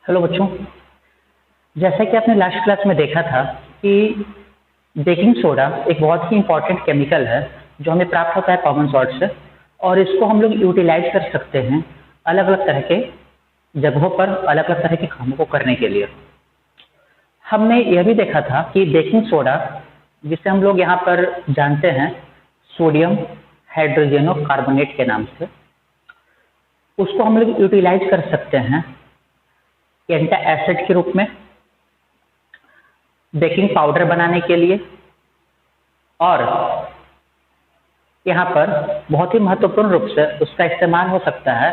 Hello बच्चों, जैसा कि आपने लास्ट क्लास में देखा था कि बेकिंग सोडा एक बहुत ही इंपॉर्टेंट केमिकल है जो हमें प्राप्त होता है कॉमन सोर्स से, और इसको हम लोग यूटिलाइज कर सकते हैं अलग अलग तरह के जगहों पर अलग अलग तरह के कामों को करने के लिए। हमने यह भी देखा था कि बेकिंग सोडा, जिसे हम लोग यहाँ पर जानते हैं सोडियम हाइड्रोजनो कार्बोनेट के नाम से, उसको हम लोग यूटिलाइज कर सकते हैं एंटा एसिड के रूप में, बेकिंग पाउडर बनाने के लिए, और यहाँ पर बहुत ही महत्वपूर्ण रूप से उसका इस्तेमाल हो सकता है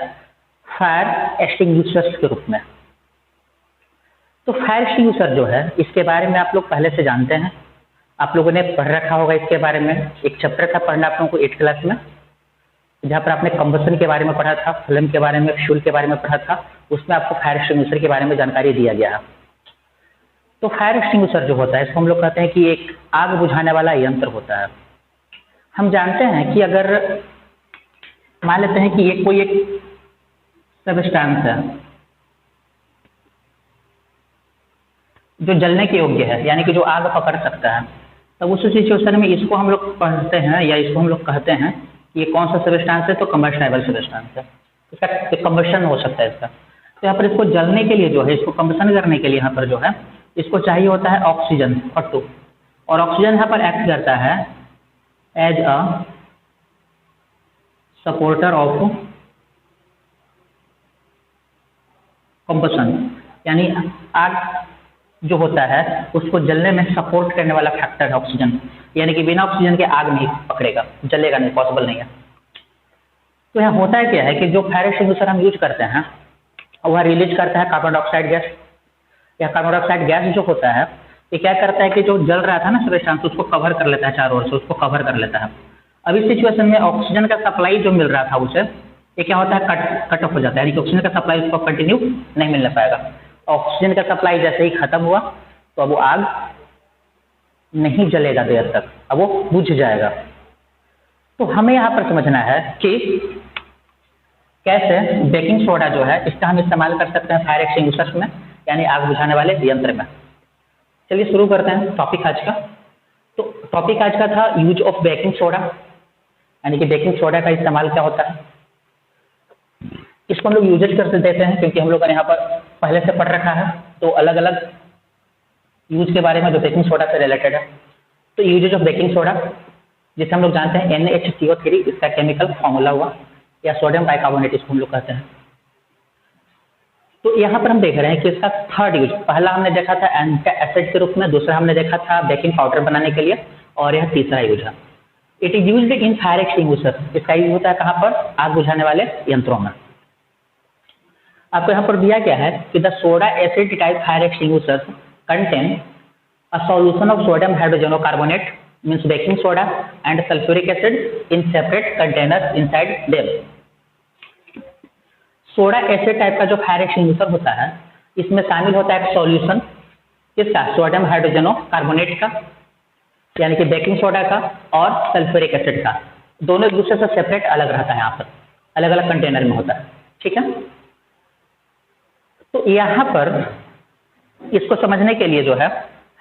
फायर एक्सटिंग्विशर्स के रूप में। तो फायर एक्सटिंग्विशर जो है, इसके बारे में आप लोग पहले से जानते हैं, आप लोगों ने पढ़ रखा होगा इसके बारे में। एक चैप्टर था पढ़ना आप लोगों को 8th क्लास में, जहाँ पर आपने कंबसन के बारे में पढ़ा था, फ्लेम के बारे में, फ्यूल के बारे में पढ़ा था। उसमें आपको फायर एक्सटिंग्विशर के बारे में जानकारी दिया गया है। तो फायर एक्सटिंग्विशर जो होता है, इसको हम लोग कहते हैं कि एक आग बुझाने वाला यंत्र होता है। हम जानते हैं कि अगर मान लेते हैं कि ये कोई एक सबस्टेंस है जो जलने के योग्य है, यानी कि जो आग पकड़ सकता है, तब उस सिचुएशन में इसको हम लोग पढ़ते हैं या इसको हम लोग कहते हैं कि ये कौन सा सबस्टेंस है, तो कंबस्टेबल सबस्टेंस है। इसका कंबशन हो सकता है इसका। तो यहाँ पर इसको जलने के लिए जो है, इसको कंबशन करने के लिए यहाँ पर जो है, इसको चाहिए होता है ऑक्सीजन O2, और ऑक्सीजन यहाँ पर एक्ट करता है as a supporter of combustion, यानी आग जो होता है उसको जलने में सपोर्ट करने वाला फैक्टर है ऑक्सीजन, यानी कि बिना ऑक्सीजन के आग नहीं पकड़ेगा, जलेगा नहीं, पॉसिबल नहीं है। तो यहाँ होता है क्या है कि जो फायर एक्सटिंग्विशर हम यूज करते हैं वह रिलीज करता है कार्बन डाइऑक्साइड गैस। या कार्बन डाइऑक्साइड गैस जो होता है, ये क्या करता है कि जो जल रहा था ना सबस्टेंस, उसको कवर कर लेता है, चारों ओर से उसको कवर कर लेता है। अब इस सिचुएशन में ऑक्सीजन का सप्लाई जो मिल रहा था उसे, ये क्या होता है, कट ऑफ हो जाता है, यानी कि ऑक्सीजन का सप्लाई उसको कंटिन्यू नहीं मिल पाएगा। ऑक्सीजन का सप्लाई जैसे ही खत्म हुआ तो अब वो आग नहीं जलेगा देर तक, अब वो बुझ जाएगा। तो हमें यहाँ पर समझना है कि कैसे बेकिंग सोडा जो है, इसका हम इस्तेमाल कर सकते हैं फायर एक्सटिंग्विशर्स में, यानी आग बुझाने वाले यंत्र में। चलिए शुरू करते हैं टॉपिक आज का। तो टॉपिक आज का था यूज ऑफ बेकिंग सोडा, यानी कि बेकिंग सोडा का इस्तेमाल क्या होता है। इसको हम लोग यूजेज कर देते हैं क्योंकि हम लोग यहाँ पर पहले से पढ़ रखा है, तो अलग अलग यूज के बारे में जो बेकिंग सोडा से रिलेटेड है। तो यूजेज ऑफ बेकिंग सोडा, जिसे हम लोग जानते हैं NaHCO3, इसका केमिकल फॉर्मूला हुआ, या सोडियम बाइकार्बोनेट इसको हम लोग कहते हैं। तो यहाँ पर हम देख रहे हैं कि इसका थर्ड यूज, पहला हमने देखा था एंटा एसिड के रूप में, दूसरा हमने देखा था बेकिंग पाउडर बनाने के लिए, और यह तीसरा यूज है। It is used in fire extinguisher, इसका यूज होता है कहाँ पर, आग बुझाने वाले यंत्रों में। आपको यहाँ पर दिया गया है कि the soda acid type fire extinguisher contain a solution of sodium hydrogen carbonate means baking soda and sulphuric acid in separate container inside them. Soda acid type का जो फायर एक्सटिंग्विशर होता है, इसमें शामिल होता है एक सॉल्यूशन, किसका, सोडियम हाइड्रोजनो कार्बोनेट का, यानी कि बेकिंग सोडा का, और सल्फ्यूरिक एसिड का। दोनों एक दूसरे से सेपरेट अलग रहता है, यहाँ पर अलग अलग कंटेनर में होता है, ठीक है। तो यहाँ पर इसको समझने के लिए जो है,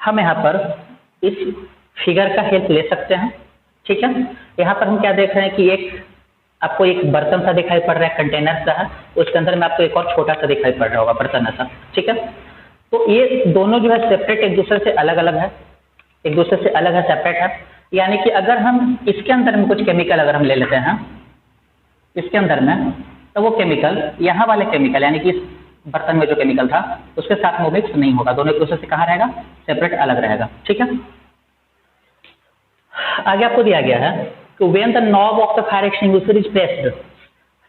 हम यहाँ पर इस फिगर का हेल्प ले सकते हैं, ठीक है। यहाँ पर हम क्या देख रहे हैं कि एक आपको एक बर्तन सा दिखाई पड़ रहा है, कंटेनर सा है, उसके अंदर में आपको एक और छोटा सा दिखाई पड़ रहा होगा बर्तन ऐसा, ठीक है। तो ये दोनों जो है सेपरेट, एक दूसरे से अलग अलग है, एक दूसरे से अलग है, सेपरेट है। यानी कि अगर हम इसके अंदर में कुछ केमिकल अगर हम ले लेते हैं इसके अंदर में, तो वो केमिकल यहाँ वाले केमिकल, यानी कि इस बर्तन में जो केमिकल था उसके साथ वो मिक्स नहीं होगा, दोनों एक दूसरे से कहाँ रहेगा, सेपरेट, अलग रहेगा, ठीक है। आगे आपको दिया गया है कि when the knob of the fire extinguisher is pressed,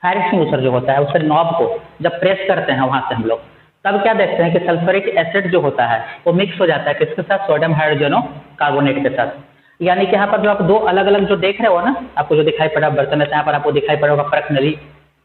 fire extinguisher जो होता है उसके नॉब को जब प्रेस करते हैं वहां से हम लोग, तब क्या देखते हैं कि सल्फ्यूरिक एसिड जो होता है वो मिक्स हो जाता है किसके साथ, सोडियम हाइड्रोजनो कार्बोनेट के साथ। यानी कि यहाँ पर जो आप दो अलग अलग जो देख रहे हो ना, आपको जो दिखाई पड़ा बर्तन है, यहाँ पर आपको दिखाई पड़ा होगा फर्क नली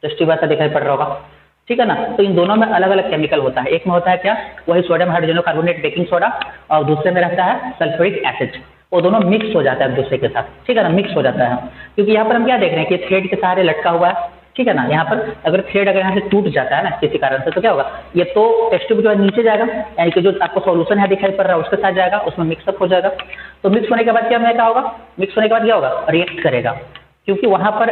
टेस्टी वैसा दिखाई पड़ रहा होगा, ठीक है ना। तो इन दोनों में अलग अलग केमिकल होता है, एक में होता है क्या, वही sodium hydrogen carbonate baking soda, और दूसरे में रहता है सल्फ्यूरिक एसिड। वो दोनों मिक्स हो जाता है एक दूसरे के साथ, ठीक है ना, मिक्स हो जाता है। क्योंकि यहाँ पर हम क्या देख रहे हैं कि थ्रेड के सहारे लटका हुआ है, ठीक है ना। यहाँ पर अगर थ्रेड अगर यहाँ से टूट जाता है ना किसी कारण से, तो क्या होगा, ये तो टेस्ट ट्यूब जो है नीचे जाएगा, यानी कि जो आपको सॉल्यूशन है दिखाई पड़ रहा है उसके साथ जाएगा, उसमें मिक्सअप हो जाएगा। तो मिक्स होने के बाद क्या होगा, मिक्स होने के बाद क्या होगा, रिएक्ट करेगा, क्योंकि वहाँ पर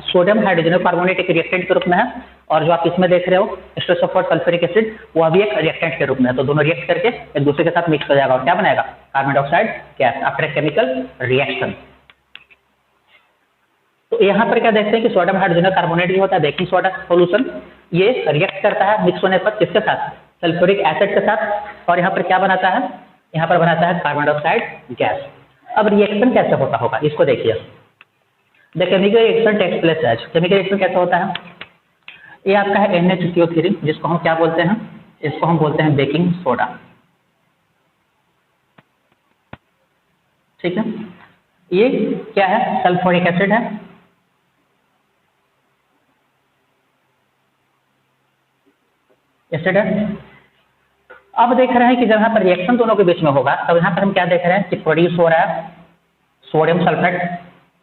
सोडियम हाइड्रोजन कार्बोनेट एक रिएक्टेंट के रूप में है, और जो आप इसमें देख रहे हो स्टोसल्फर सल्फ्यूरिक एसिड वह भी एक रिएक्टेंट के रूप में है। तो दोनों रिएक्ट करके एक दूसरे के साथ मिक्स हो जाएगा और क्या बनाएगा, carbon dioxide gas after a chemical reaction. तो यहाँ पर क्या देखते हैं कि सोडियम हाइड्रोजन कार्बोनेट जो होता है बेकिंग सोडा सॉल्यूशन, ये रिएक्ट करता है मिक्स होने पर किसके साथ, सल्फ्यूरिक एसिड के साथ, और यहाँ पर क्या बनाता है, यहाँ पर बनाता है कार्बन डाइऑक्साइड गैस। अब रिएक्शन कैसे होता होगा इसको देखिए। The chemical reaction takes place as, chemical reaction कैसे होता है, ये आपका है NH3 जिसको हम क्या बोलते हैं, इसको हम बोलते हैं बेकिंग सोडा, ठीक है। ये क्या है, सल्फ्यूरिक एसिड है, एसिड है। अब देख रहे हैं कि जब यहाँ पर रिएक्शन दोनों के बीच में होगा तब यहाँ पर हम क्या देख रहे हैं कि प्रोड्यूस हो रहा है सोडियम सल्फेट,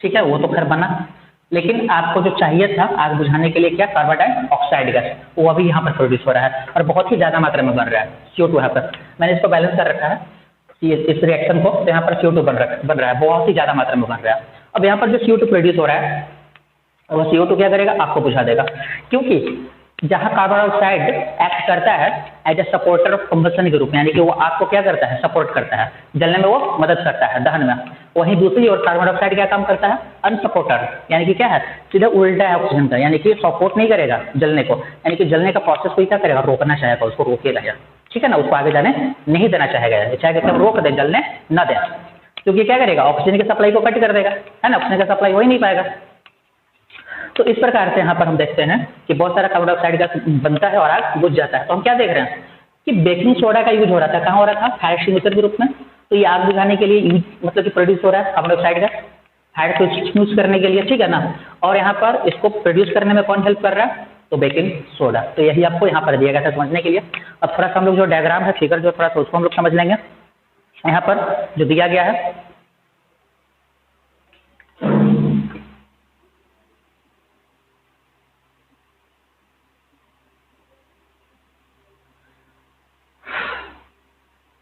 ठीक है, वो तो खैर बना, लेकिन आपको जो चाहिए था आग बुझाने के लिए क्या, कार्बन डाइऑक्साइड गैस, वो अभी यहाँ पर प्रोड्यूस हो रहा है और बहुत ही ज़्यादा मात्रा में बन रहा है CO2। यहाँ पर मैंने इसको बैलेंस कर रखा है कि इस रिएक्शन को, तो यहाँ पर CO2 बन रहा है, बहुत ही ज़्यादा मात्रा में बन रहा है। अब यहाँ पर जो CO2 प्रोड्यूस हो रहा है वो CO2 क्या करेगा, आपको बुझा देगा, क्योंकि जहाँ कार्बन डाइऑक्साइड एक्ट करता है as a supporter of combustion के रूप में, यानी कि वो आग को क्या करता है, सपोर्ट करता है, जलने में वो मदद करता है, दहन में। वहीं दूसरी ओर कार्बन डाइऑक्साइड क्या काम करता है, अनसपोर्टर, यानी कि क्या है, सीधा उल्टा है ऑक्सीजन का, यानी कि सपोर्ट नहीं करेगा जलने को, यानी कि जलने का प्रोसेस को क्या करेगा, रोकना चाहेगा, उसको रोकेगा, ठीक है ना, उसको आगे जाने नहीं देना चाहेगा, चाहे कि रोक दे, जलने न दे, क्योंकि क्या करेगा, ऑक्सीजन की सप्लाई को कट कर देगा, है ना, ऑक्सीजन का सप्लाई हो ही नहीं पाएगा। तो इस प्रकार से यहाँ पर हम देखते हैं कि बहुत सारा कार्बन डाइऑक्साइड गैस बनता है और आग बुझ जाता है। तो हम क्या देख रहे हैं कि बेकिंग सोडा का यूज हो रहा था, कहाँ हो रहा था, फायर एक्सटिंग्विशर के रूप में। तो ये आग बुझाने के लिए यूज, मतलब कि प्रोड्यूस हो रहा है कार्बन डाइऑक्साइड गैस फायर को एक्सटिंग्विश करने के लिए, ठीक है ना। और यहाँ पर इसको प्रोड्यूस करने में कौन हेल्प कर रहा है, तो बेकिंग सोडा। तो यही आपको यहाँ पर दिया गया था समझने के लिए। अब थोड़ा सा हम लोग जो डायग्राम है, फिगर जो थोड़ा सा उसको हम लोग समझ लेंगे। यहाँ पर जो दिया गया है,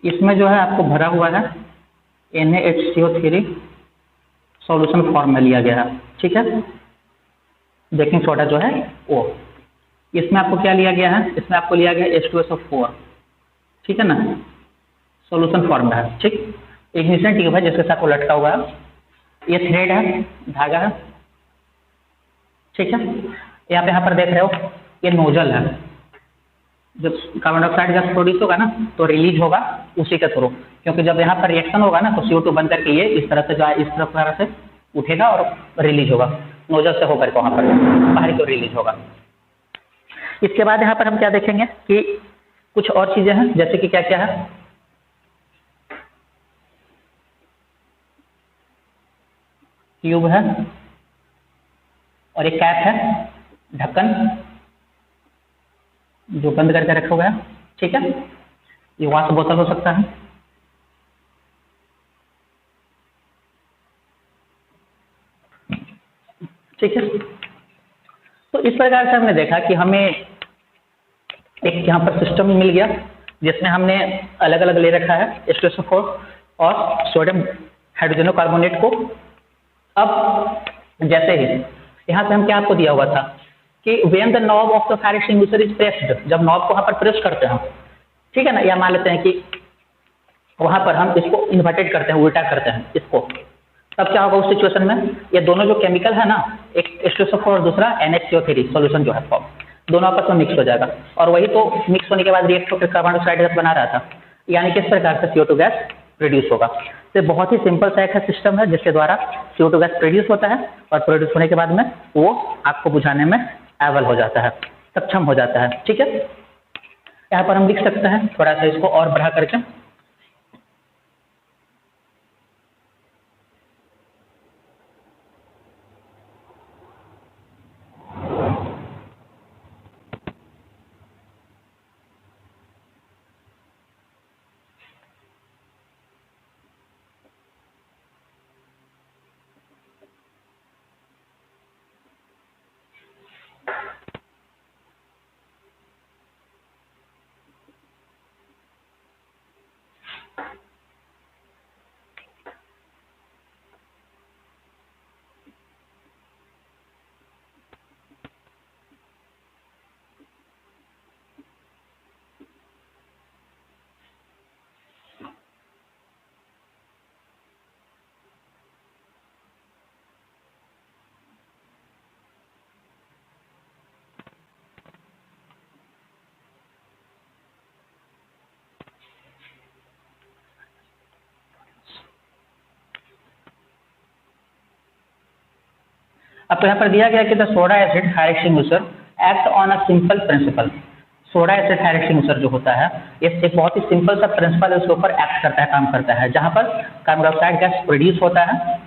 इसमें जो है आपको भरा हुआ है NaHCO3 सॉल्यूशन फॉर्म में लिया गया है, ठीक है, बेकिंग सोडा जो है वो। इसमें आपको क्या लिया गया है, इसमें आपको लिया गया H2SO4, ठीक है ना, सॉल्यूशन फॉर्म में है, ठीक। इग्निशन ट्यूब है जिसके साथ वो लटका हुआ है, ये थ्रेड है, धागा है, ठीक है। यहाँ पर देख रहे हो ये नोजल है, जब कार्बन डाइऑक्साइड गैस प्रोड्यूस होगा ना तो रिलीज होगा उसी के थ्रू, क्योंकि जब यहाँ पर रिएक्शन होगा ना तो CO2 बन करके ये इस तरह से जो है इस तरह से उठेगा और रिलीज होगा, नोजल से होकर के वहाँ पर बाहर की ओर रिलीज होगा। इसके बाद यहाँ पर हम क्या देखेंगे कि कुछ और चीजें हैं, जैसे कि क्या क्या है, ट्यूब है और एक कैप है, ढक्कन जो बंद करके रखा हुआ है, ठीक है। ये वाश बोतल हो सकता है, ठीक है। तो इस प्रकार से हमने देखा कि हमें एक यहाँ पर सिस्टम मिल गया जिसमें हमने अलग अलग ले रखा है H2SO4 और सोडियम हाइड्रोजन कार्बोनेट को। अब जैसे ही यहाँ से हम क्या आपको दिया हुआ था कि when the knob of the fire extinguisher is pressed, जब नॉब को वहाँ पर प्रेस करते हैं, ठीक है ना, या मान लेते हैं कि वहाँ पर हम इसको इन्वर्टेड करते हैं, उल्टा करते हैं इसको, तब क्या होगा उस सिचुएशन में, ये दोनों जो केमिकल है ना, एक H2SO4 और दूसरा NaCO3 सॉल्यूशन जो है फॉर्म, दोनों आपस में मिक्स हो जाएगा और वही तो मिक्स होने के बाद रिएक्ट होकर कार्बन डाइऑक्साइड गैस बना रहा था, यानी किस प्रकार से CO2 गैस प्रोड्यूस होगा। तो बहुत ही सिंपल सा एक सिस्टम है जिसके द्वारा CO2 गैस प्रोड्यूस होता है और प्रोड्यूस होने के बाद में वो आपको बुझाने में एबल हो जाता है, सक्षम हो जाता है, ठीक है। यहाँ पर हम लिख सकते हैं थोड़ा सा इसको और बढ़ा करके, आपको यहाँ पर दिया गया कि the soda acid fire extinguisher act on a simple principal. Soda acid fire extinguisher जो होता है ये एक बहुत ही सिंपल सा प्रिंसिपल है, उसके ऊपर एक्ट करता है, काम करता है, जहां पर कार्बन डाइऑक्साइड गैस प्रोड्यूस होता है।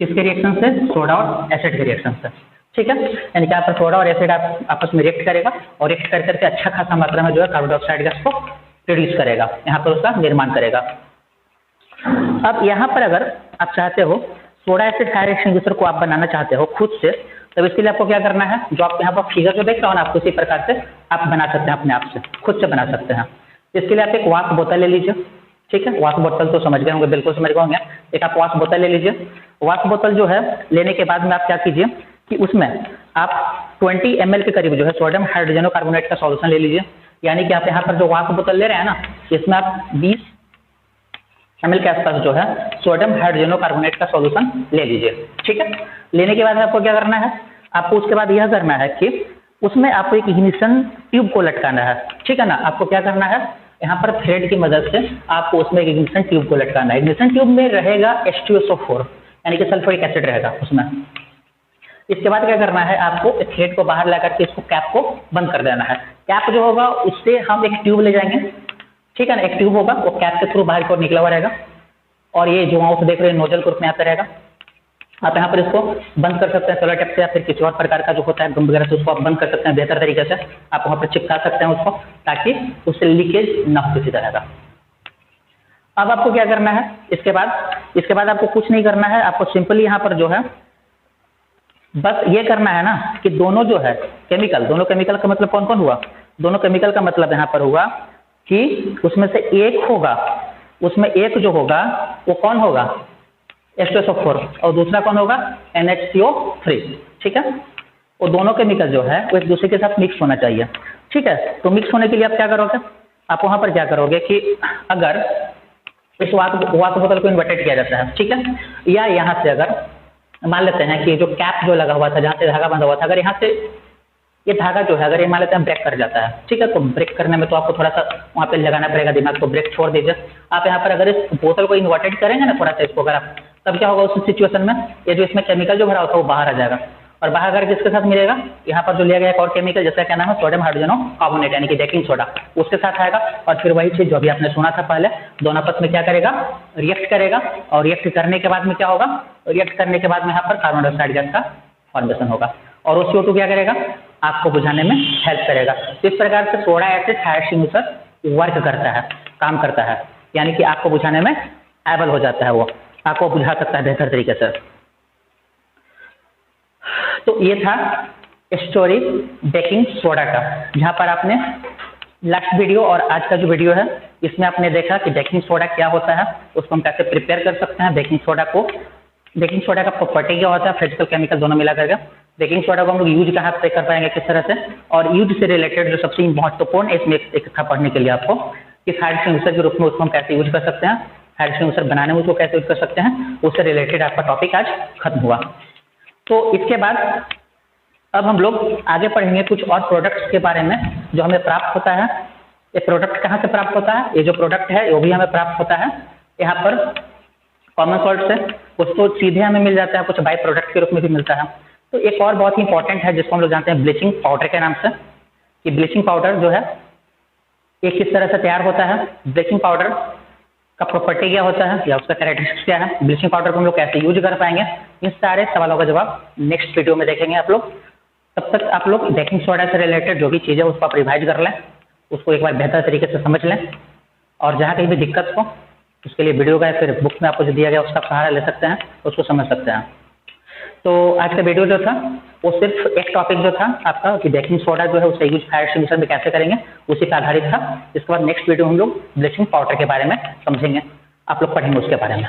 किसके रिएक्शन से? सोडा और एसिड के रिएक्शन से। ठीक है, यानी कि यहाँ पर सोडा और एसिड आप आपस में रिएक्ट करेगा और रिएक्ट कर करके अच्छा खासा मात्रा में जो है कार्बन डाइऑक्साइड गैस को प्रोड्यूस करेगा, यहाँ पर उसका निर्माण करेगा। अब यहाँ पर अगर आप चाहते हो सोडा एसिड फायर एक्सटिंग्विशर को आप बनाना चाहते हो खुद से, तब इसके लिए आपको क्या करना है, जो आप यहाँ पर फिगर जो देख रहे हो ना, आपको इसी प्रकार से आप बना सकते हैं, अपने आप से खुद से बना सकते हैं। इसके लिए आप एक वाश बोतल ले लीजिए। ठीक है, वाश बोतल तो समझ गए होंगे, बिल्कुल समझ गए होंगे। एक आप वाश बोतल ले लीजिए। वाश बोतल जो है लेने के बाद में आप क्या कीजिए कि उसमें आप 20 ml के करीब जो है सोडियम हाइड्रोजनो कार्बोनेट का सॉल्यूशन ले लीजिए। यानी कि आप यहाँ पर जो वाश बोतल ले रहे हैं ना, इसमें आप 20 ml के आसपास जो है सोडियम हाइड्रोजनो कार्बोनेट का सॉल्यूशन ले लीजिए। ठीक है, लेने के बाद आपको क्या करना है, आपको उसके बाद यह करना है कि उसमें आपको एक इग्निशन ट्यूब को लटकाना है। ठीक है ना, आपको क्या करना है, यहाँ पर थ्रेड की मदद से आपको उसमें एक इग्निशन ट्यूब को लटकाना है। इग्निशन ट्यूब में रहेगा H2SO4 यानी कि सल्फ्यूरिक एसिड रहेगा उसमें। इसके बाद क्या करना है, आपको थ्रेड को बाहर ला करके इसको कैप को बंद कर देना है। कैप जो होगा उससे हम एक ट्यूब ले जाएंगे। ठीक है ना, एक ट्यूब होगा वो कैप के थ्रू बाहर की ओर निकला हुआ रहेगा और ये जो वहाँ से देख रहे हैं नोजल के रूप में आता रहेगा। आप यहाँ पर इसको बंद कर सकते हैं सेलो टेप से या फिर किसी और प्रकार का जो होता है गम वगैरह से, उसको आप बंद कर सकते हैं बेहतर तरीके से। आप वहाँ पर चिपका सकते हैं उसको, ताकि उससे लीकेज ना हो किसी तरह का। अब आपको क्या करना है, इसके बाद आपको कुछ नहीं करना है। आपको सिंपली यहाँ पर जो है बस ये करना है ना कि दोनों जो है केमिकल, दोनों केमिकल का मतलब कौन कौन हुआ, दोनों केमिकल का मतलब यहाँ पर हुआ कि उसमें से एक होगा, उसमें एक जो होगा वो कौन होगा, H2SO4, और दूसरा कौन होगा, NHCO3। ठीक है, वो दोनों केमिकल जो है वो एक दूसरे के साथ मिक्स होना चाहिए। ठीक है, तो मिक्स होने के लिए आप क्या करोगे, आप वहाँ पर क्या करोगे कि अगर इस वाटर बोतल को इन्वर्टेड किया जाता है, ठीक है, या यहाँ से अगर मान लेते हैं कि जो कैप जो लगा हुआ था, जहाँ से धागा बंधा हुआ था, अगर यहाँ से ये धागा जो है अगर ये मान लेते हैं ब्रेक कर जाता है, ठीक है, तो ब्रेक करने में तो आपको थोड़ा सा वहाँ पे लगाना पड़ेगा दिमाग को, ब्रेक छोड़ दीजिए। आप यहाँ पर अगर इस बोतल को इन्वर्टेड करेंगे ना थोड़ा सा इसको अगर आप, तब क्या होगा उस सिचुएशन में ये जो इसमें केमिकल जो भरा होता है वो बाहर आ जाएगा, और बाहर अगर किसके साथ मिलेगा, यहाँ पर जो लिया गया एक और केमिकल जैसा क्या नाम है, सोडियम हाइड्रोजनो कार्बोनेट यानी कि बेकिंग सोडा, उसके साथ आएगा और फिर वही चीज जो अभी आपने सुना था पहले, दोनों आपस में क्या करेगा, रिएक्ट करेगा, और रिएक्ट करने के बाद में क्या होगा, रिएक्ट करने के बाद में यहाँ पर कार्बन डाइऑक्साइड गैस का फॉर्मेशन होगा और वो CO2 क्या करेगा, आग को बुझाने में हेल्प करेगा। इस प्रकार से soda acid fire extinguisher work करता है, काम करता है, यानी कि आग को बुझाने में एबल हो जाता है, वो आग को बुझा सकता है बेहतर तरीके से। तो ये था स्टोरी बेकिंग सोडा का, जहाँ पर आपने लास्ट वीडियो और आज का जो वीडियो है इसमें आपने देखा कि बेकिंग सोडा क्या होता है, उसको हम कैसे प्रिपेयर कर सकते हैं। बेकिंग सोडा का प्रॉपर्टी क्या होता है, फिजिकल केमिकल दोनों मिला करके बेकिंग सोडा को हम लोग यूज कहाँ से कर पाएंगे, किस तरह से, और यूज से रिलेटेड जो सबसे महत्वपूर्ण इसमें एक था पढ़ने के लिए आपको कि फायर एक्सटिंग्विशर के रूप में उसको हम कैसे यूज कर सकते हैं, फायर एक्सटिंग्विशर बनाने में उसको कैसे यूज कर सकते हैं, उससे रिलेटेड आपका टॉपिक आज खत्म हुआ। तो इसके बाद अब हम लोग आगे पढ़ेंगे कुछ और प्रोडक्ट्स के बारे में जो हमें प्राप्त होता है। ये प्रोडक्ट कहाँ से प्राप्त होता है, ये जो प्रोडक्ट है वो भी हमें प्राप्त होता है यहाँ पर कॉमन सॉल्ट से, कुछ तो सीधे हमें मिल जाता है, कुछ बाई प्रोडक्ट के रूप में भी मिलता है। तो एक और बहुत ही इंपॉर्टेंट है जिसको हम लोग जानते हैं ब्लीचिंग पाउडर के नाम से, कि ब्लीचिंग पाउडर जो है ये किस तरह से तैयार होता है, ब्लीचिंग पाउडर का प्रॉपर्टी क्या होता है या उसका कैरेक्टरिस्टिक्स क्या है, ब्लीचिंग पाउडर को हम लोग कैसे यूज कर पाएंगे, इन सारे सवालों का जवाब नेक्स्ट वीडियो में देखेंगे आप लोग। तब तक आप लोग बेकिंग सोडा से रिलेटेड जो भी चीज़ें उसको आप रिवाइज कर लें, उसको एक बार बेहतर तरीके से समझ लें, और जहाँ कहीं भी दिक्कत हो उसके लिए वीडियो का या फिर बुक में आपको जो दिया गया उसका सहारा ले सकते हैं, उसको समझ सकते हैं। तो आज का वीडियो जो था वो सिर्फ एक टॉपिक जो था आपका कि बेकिंग सोडा जो है उसका यूज फायर एक्सटिंग्विशर में कैसे करेंगे उसी पर आधारित था। इसके बाद नेक्स्ट वीडियो हम लोग ब्लीचिंग पाउडर के बारे में समझेंगे, आप लोग पढ़ेंगे उसके बारे में।